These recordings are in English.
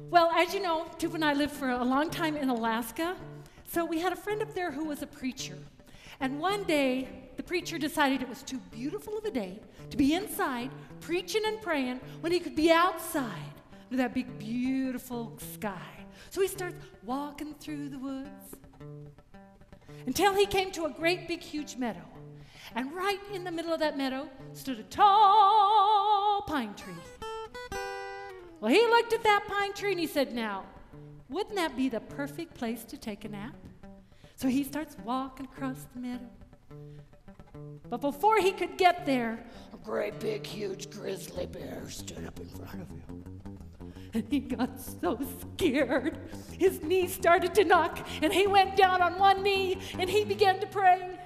Well, as you know, Tuva and I lived for a long time in Alaska, so we had a friend up there who was a preacher. And one day, the preacher decided it was too beautiful of a day to be inside preaching and praying when he could be outside with that big, beautiful sky. So he starts walking through the woods until he came to a great, big, huge meadow. And right in the middle of that meadow stood a tall pine tree. Well, he looked at that pine tree and he said, now, wouldn't that be the perfect place to take a nap? So he starts walking across the meadow. But before he could get there, a great big huge grizzly bear stood up in front of him. And he got so scared. His knees started to knock, and he went down on one knee and he began to pray.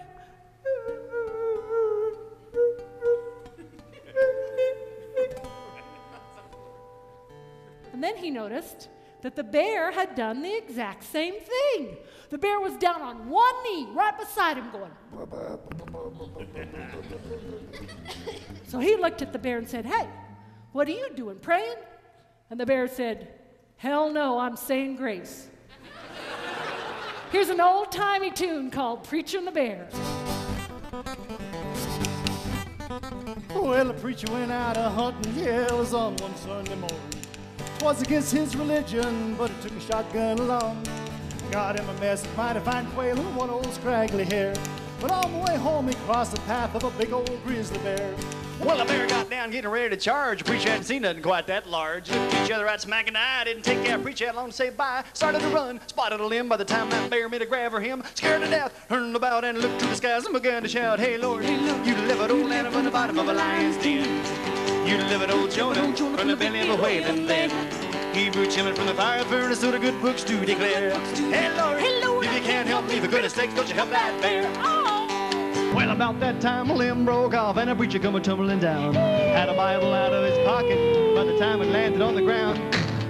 And then he noticed that the bear had done the exact same thing. The bear was down on one knee right beside him going. So he looked at the bear and said, hey, what are you doing, praying? And the bear said, hell no, I'm saying grace. Here's an old-timey tune called Preaching the Bear. Well, the preacher went out a-hunting, yeah, it was on one Sunday morning. 'Twas against his religion, but he took a shotgun along. Got him a mess of mighty fine quail and one old scraggly hair. But on the way home, he crossed the path of a big old grizzly bear. Well, the bear got down getting ready to charge. The preacher hadn't seen nothing quite that large. Looked at each other right smack in the eye. Didn't take care. Preacher had long to say bye. Started to run. Spotted a limb by the time that bear made a grab for him. Scared to death. Turned about and looked to the skies and began to shout, hey, Lord, you delivered old animal from the bottom of a lion's den. You delivered old Jonah from the belly of a whaling then. Hebrew children from the fire furnace, so the good books do declare. Hey, Lord, if you can't help me, for goodness sakes, don't you help that bear. Well, about that time, a limb broke off and a preacher come tumbling down. Had a Bible out of his pocket by the time it landed on the ground.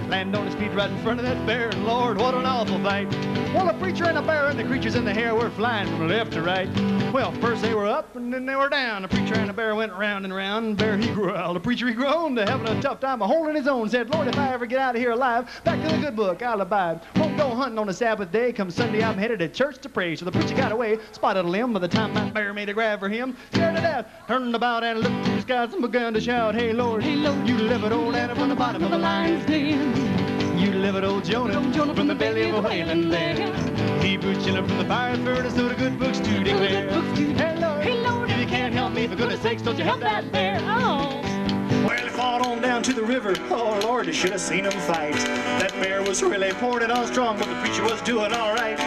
Landed on his feet right in front of that bear, and Lord, what an awful fight. Well, a preacher and a bear and the creatures in the hair were flying from left to right. Well, first they were up and then they were down. The preacher and the bear went round and round, and bear he growled. The preacher he groaned, having a tough time of holding his own. Said, Lord, if I ever get out of here alive, back to the good book, I'll abide. Won't go hunting on the Sabbath day. Come Sunday, I'm headed to church to pray. So the preacher got away, spotted a limb by the time that bear made a grab for him. Scared to death, turned about and looked to the skies and began to shout, hey, Lord, you delivered old Anna from the bottom of the lion's den. You delivered old Jonah from the belly of a whaling then. Hebrew children from the fire furnace, so the good books do declare. Hey, Lord, if you can't help me, for goodness sakes, don't you help that bear. Oh. Well, he fought on down to the river. Oh, Lord, you should have seen him fight. That bear was really pouring it on strong, but the preacher was doing all right.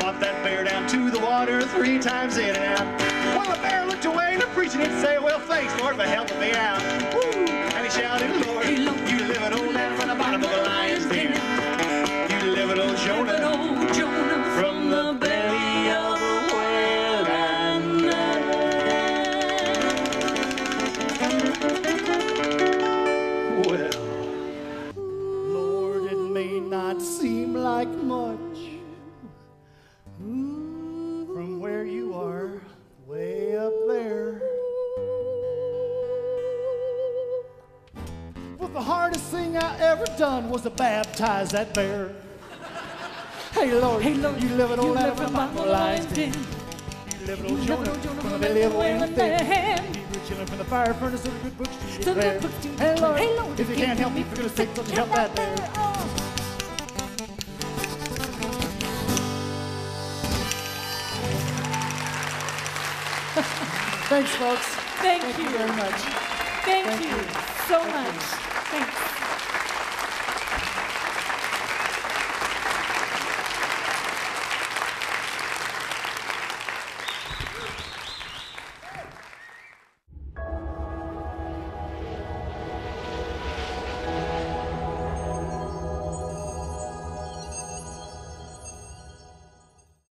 Fought that bear down to the water 3 times in and out. Well, the bear looked away, and the preacher didn't say, well, thanks, Lord, for helping me out. Woo! And he shouted, Lord, you delivered old man from the bottom of the lion's den. You delivered old Jonah from the belly of a whale and Well, Lord, it may not seem like much from where you are, way up there. But the hardest thing I ever done was to baptize that bear. Hey, Lord, you live it old Adam from the lion's den. You live it old Jonah from the belly of a whaling then. Hebrew children from the fire furnace, so the good books do declare. Hey, Lord, if you can't help me, for goodness sake, don't you help that bear. Thanks, folks. Thank you very much. Thank you so much. Thanks.